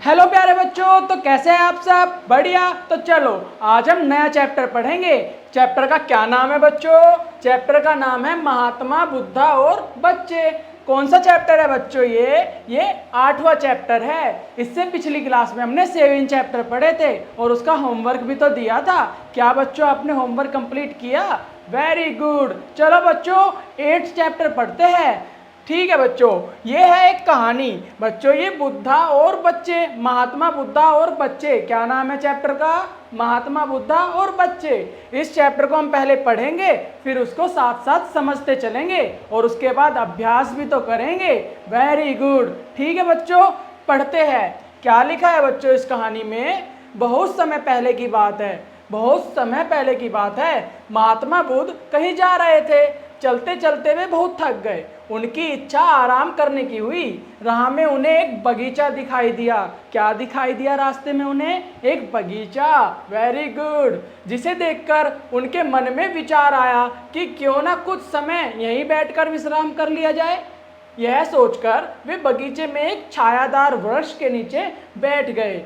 Hello प्यारे बच्चों, तो कैसे हैं आप सब? बढ़िया। तो चलो आज हम नया चैप्टर पढ़ेंगे। चैप्टर का क्या नाम है बच्चों? चैप्टर का नाम है महात्मा बुद्धा और बच्चे। कौन सा चैप्टर है बच्चों? ये 8वां चैप्टर है। इससे पिछली क्लास में हमने 7 चैप्टर पढ़े थे और उसका होमवर्क भी तो दिया था। क्या बच्चों आपने होमवर्क कंप्लीट किया? Very good. चलो बच्चों 8th चैप्टर पढ़ते हैं। ठीक है बच्चों, ये है एक कहानी। बच्चों ये बुद्धा और बच्चे, महात्मा बुद्धा और बच्चे। क्या नाम है चैप्टर का? महात्मा बुद्धा और बच्चे। इस चैप्टर को हम पहले पढ़ेंगे, फिर उसको साथ साथ समझते चलेंगे और उसके बाद अभ्यास भी तो करेंगे। Very good. ठीक है बच्चों, पढ़ते हैं। क्या लिखा है बच्चों इस कहानी में? बहुत समय पहले की बात है। बहुत समय पहले की बात है। महात्मा बुद्ध कहीं जा रहे थे। चलते चलते वे बहुत थक गए। उनकी इच्छा आराम करने की हुई। राह में उन्हें एक बगीचा दिखाई दिया। क्या दिखाई दिया रास्ते में उन्हें? एक बगीचा। Very good. जिसे देखकर उनके मन में विचार आया कि क्यों ना कुछ समय यहीं बैठकर विश्राम कर लिया जाए। यह सोचकर वे बगीचे में एक छायादार वृक्ष के नीचे बैठ गए,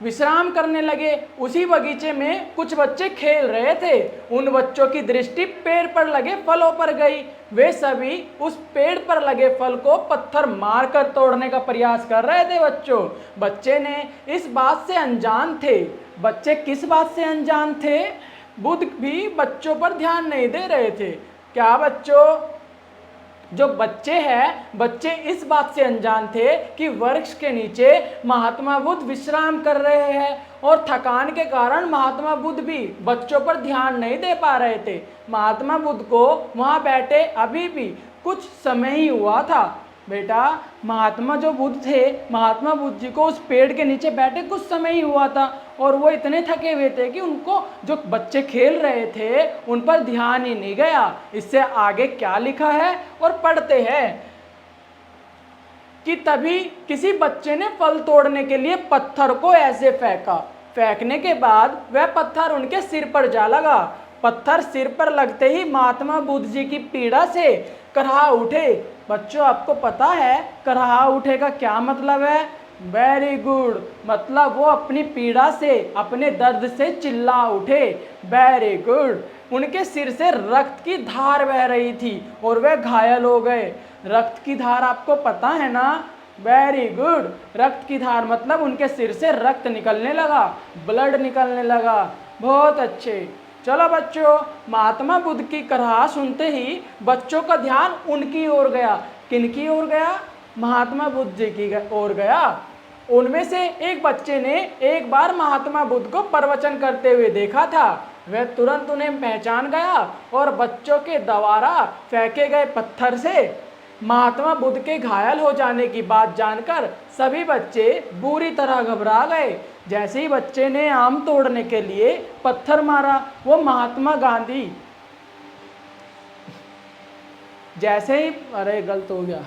विश्राम करने लगे। उसी बगीचे में कुछ बच्चे खेल रहे थे। उन बच्चों की दृष्टि पेड़ पर लगे फलों पर गई। वे सभी उस पेड़ पर लगे फल को पत्थर मारकर तोड़ने का प्रयास कर रहे थे बच्चों। बच्चे ने इस बात से अनजान थे। बच्चे किस बात से अनजान थे? बुद्ध भी बच्चों पर ध्यान नहीं दे रहे थे। क्या बच्चों? जो बच्चे हैं, बच्चे इस बात से अनजान थे कि वृक्ष के नीचे महात्मा बुद्ध विश्राम कर रहे हैं और थकान के कारण महात्मा बुद्ध भी बच्चों पर ध्यान नहीं दे पा रहे थे। महात्मा बुद्ध को वहाँ बैठे अभी भी कुछ समय ही हुआ था। बेटा, महात्मा जो बुद्ध थे, महात्मा बुद्ध जी को उस पेड़ के नीचे बैठे कुछ समय ही हुआ था और वो इतने थके हुए थे कि उनको जो बच्चे खेल रहे थे उन पर ध्यान ही नहीं गया। इससे आगे क्या लिखा है और पढ़ते हैं कि तभी किसी बच्चे ने फल तोड़ने के लिए पत्थर को ऐसे फेंका। फेंकने के बाद वह पत्थर उनके सिर पर जा लगा। पत्थर सिर पर लगते ही महात्मा बुद्ध जी की पीड़ा से कराह उठे। बच्चों आपको पता है कराह उठे का क्या मतलब है? Very good. मतलब वो अपनी पीड़ा से, अपने दर्द से चिल्ला उठे। Very good. उनके सिर से रक्त की धार बह रही थी और वे घायल हो गए। रक्त की धार आपको पता है ना? Very good. रक्त की धार मतलब उनके सिर से रक्त निकलने लगा, ब्लड निकलने लगा। बहुत अच्छे। चलो बच्चों, महात्मा बुद्ध की कराह सुनते ही बच्चों का ध्यान उनकी ओर गया। किनकी ओर गया? महात्मा बुद्ध जी की ओर गया। उनमें से एक बच्चे ने एक बार महात्मा बुद्ध को प्रवचन करते हुए देखा था। वह तुरंत उन्हें पहचान गया और बच्चों के द्वारा फेंके गए पत्थर से महात्मा बुद्ध के घायल हो जाने की बात जानकर सभी बच्चे बुरी तरह घबरा गए। जैसे ही बच्चे ने आम तोड़ने के लिए पत्थर मारा, वो महात्मा गांधी जैसे ही, अरे गलत हो गया।